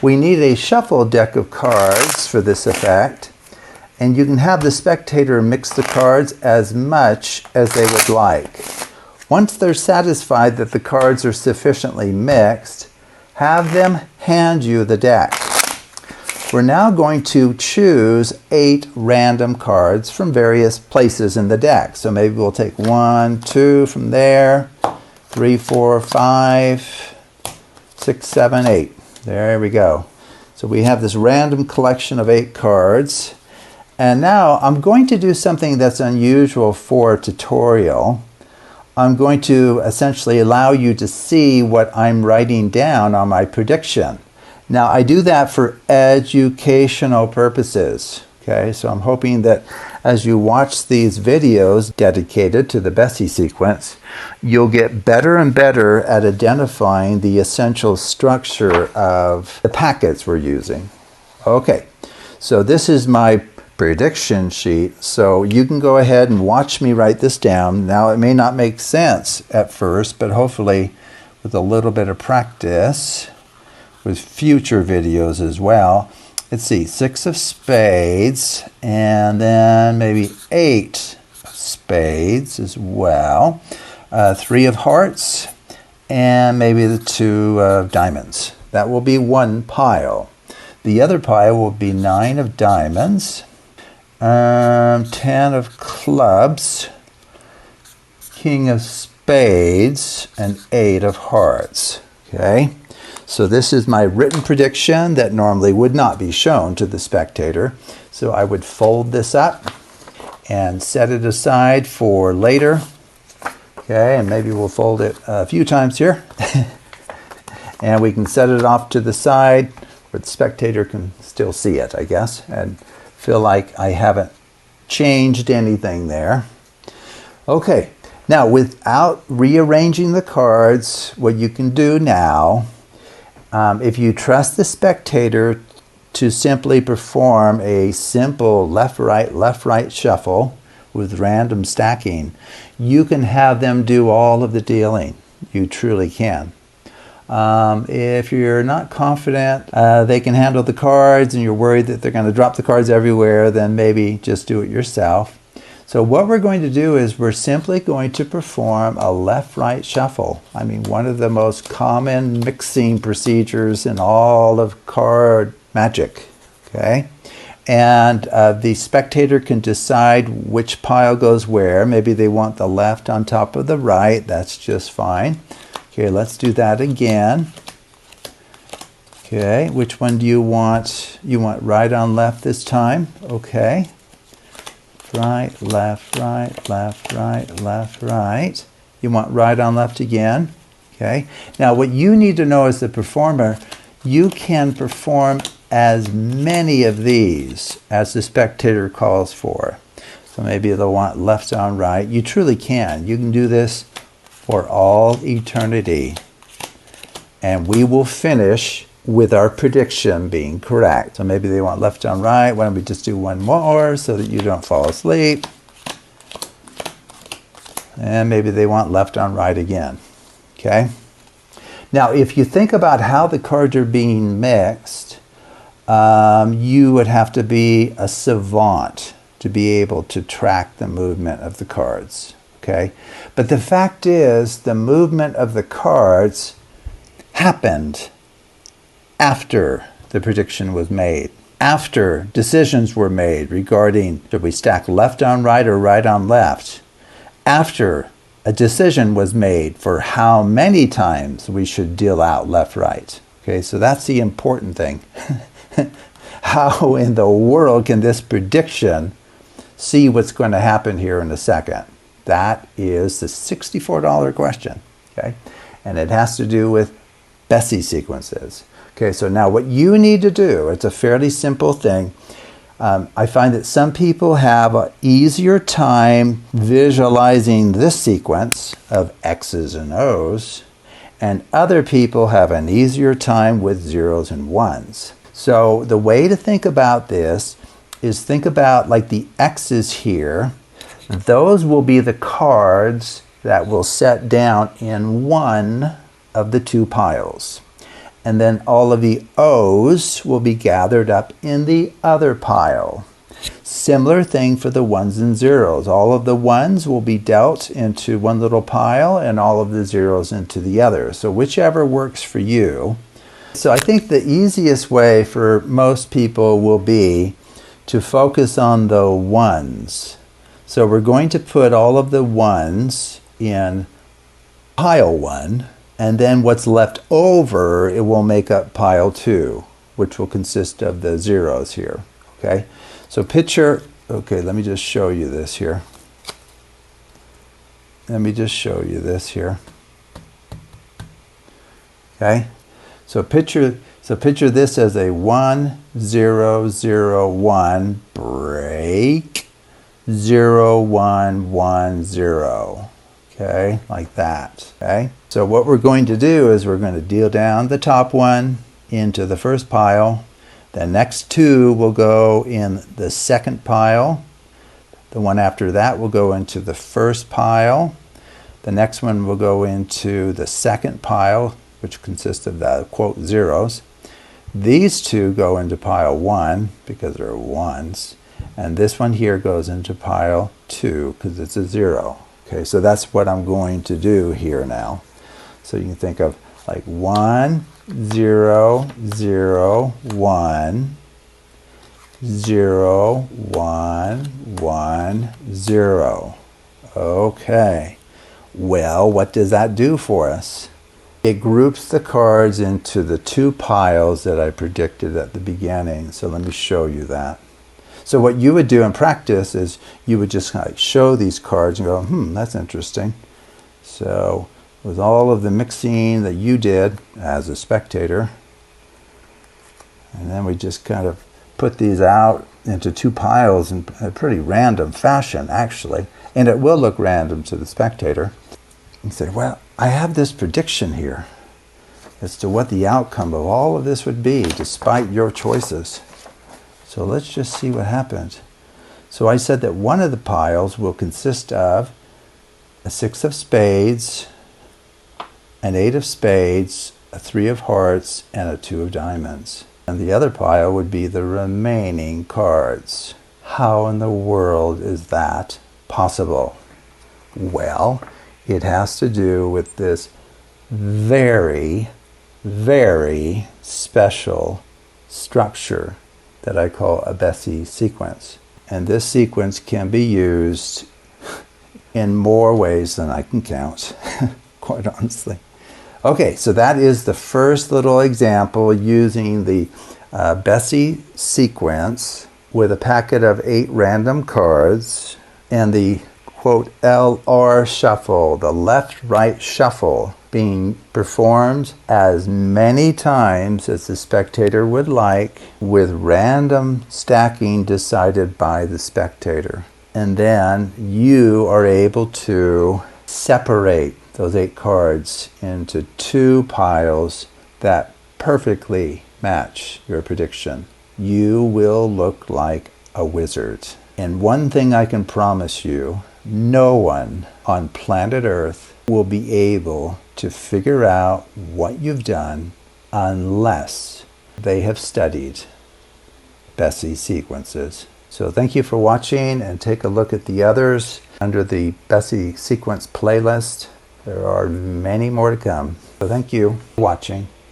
We need a shuffle deck of cards for this effect, and you can have the spectator mix the cards as much as they would like. Once they're satisfied that the cards are sufficiently mixed, have them hand you the deck. We're now going to choose 8 random cards from various places in the deck. So maybe we'll take 1, 2 from there, 3, 4, 5, 6, 7, 8. There we go. So we have this random collection of 8 cards. And now I'm going to do something that's unusual for a tutorial. I'm going to essentially allow you to see what I'm writing down on my prediction. Now, I do that for educational purposes. Okay, so I'm hoping that as you watch these videos dedicated to the Bessey sequence, you'll get better and better at identifying the essential structure of the packets we're using. Okay, so this is my prediction sheet, so you can go ahead and watch me write this down. Now, it may not make sense at first, but hopefully with a little bit of practice, with future videos as well. Let's see, 6 of spades, and then maybe 8 of spades as well. 3 of hearts, and maybe the 2 of diamonds. That will be one pile. The other pile will be 9 of diamonds, 10 of clubs, king of spades, and 8 of hearts. Okay? So this is my written prediction that normally would not be shown to the spectator. So I would fold this up and set it aside for later. Okay, and maybe we'll fold it a few times here. And we can set it off to the side where the spectator can still see it, I guess, and feel like I haven't changed anything there. Okay, now without rearranging the cards, what you can do now, if you trust the spectator to simply perform a simple left-right shuffle with random stacking, you can have them do all of the dealing. You truly can. If you're not confident they can handle the cards and you're worried that they're going to drop the cards everywhere, then maybe just do it yourself. So what we're going to do is we're simply going to perform a left-right shuffle. I mean, one of the most common mixing procedures in all of card magic. Okay? And the spectator can decide which pile goes where. Maybe they want the left on top of the right. That's just fine. Okay, let's do that again. Okay, which one do you want? You want right on left this time? Okay. Right, left, right, left, right, left, right. You want right on left again. Okay. Now what you need to know as the performer, you can perform as many of these as the spectator calls for. So maybe they'll want left on right. You truly can. You can do this for all eternity. And we will finish with our prediction being correct. So maybe they want left on right. Why don't we just do one more so that you don't fall asleep? And maybe they want left on right again. Okay? Now, if you think about how the cards are being mixed, you would have to be a savant to be able to track the movement of the cards. Okay? But the fact is, the movement of the cards happened after the prediction was made, after decisions were made regarding should we stack left on right or right on left, after a decision was made for how many times we should deal out left-right. Okay, so that's the important thing. How in the world can this prediction see what's going to happen here in a second? That is the $64 question. Okay, and it has to do with Bessey sequences. Okay, so now what you need to do, it's a fairly simple thing. I find that some people have an easier time visualizing this sequence of X's and O's, and other people have an easier time with zeros and ones. So the way to think about this is think about like the X's here. Those will be the cards that will set down in one of the 2 piles. and then all of the O's will be gathered up in the other pile. Similar thing for the ones and zeros. All of the ones will be dealt into one little pile and all of the zeros into the other. So whichever works for you. So I think the easiest way for most people will be to focus on the ones. So we're going to put all of the ones in pile 1, and then what's left over, it will make up pile 2, which will consist of the zeros here. Okay, so picture, okay, let me just show you this here. Okay, so picture this as a 1, 0, 0, 1, break, 0, 1, 1, 0. Okay, like that. Okay, so what we're going to do is we're going to deal down the top one into the first pile. The next 2 will go in the second pile. The one after that will go into the first pile. The next one will go into the second pile, which consists of the quote zeros. These 2 go into pile 1 because they're ones. And this one here goes into pile 2 because it's a 0. Okay, so that's what I'm going to do here now. So you can think of like 1, 0, 0, 1, 0, 1, 1, 0. Okay, well, what does that do for us? It groups the cards into the 2 piles that I predicted at the beginning. So let me show you that. So what you would do in practice is you would just kind of show these cards and go, that's interesting. So with all of the mixing that you did as a spectator, and then we just kind of put these out into 2 piles in a pretty random fashion, actually, and it will look random to the spectator. And say, well, I have this prediction here as to what the outcome of all of this would be despite your choices. So let's just see what happens. So I said that one of the piles will consist of a 6 of spades, an 8 of spades, a 3 of hearts, and a 2 of diamonds. And the other pile would be the remaining cards. How in the world is that possible? Well, it has to do with this very, very special structure that I call a Bessey sequence. And this sequence can be used in more ways than I can count, quite honestly. Okay, so that is the first little example using the Bessey sequence with a packet of 8 random cards and the quote LR shuffle, the left-right shuffle, being performed as many times as the spectator would like, with random stacking decided by the spectator. And then you are able to separate those 8 cards into 2 piles that perfectly match your prediction. You will look like a wizard. And one thing I can promise you, no one on planet Earth will be able to figure out what you've done unless they have studied Bessey sequences. So thank you for watching, and take a look at the others under the Bessey sequence playlist. There are many more to come. So thank you for watching.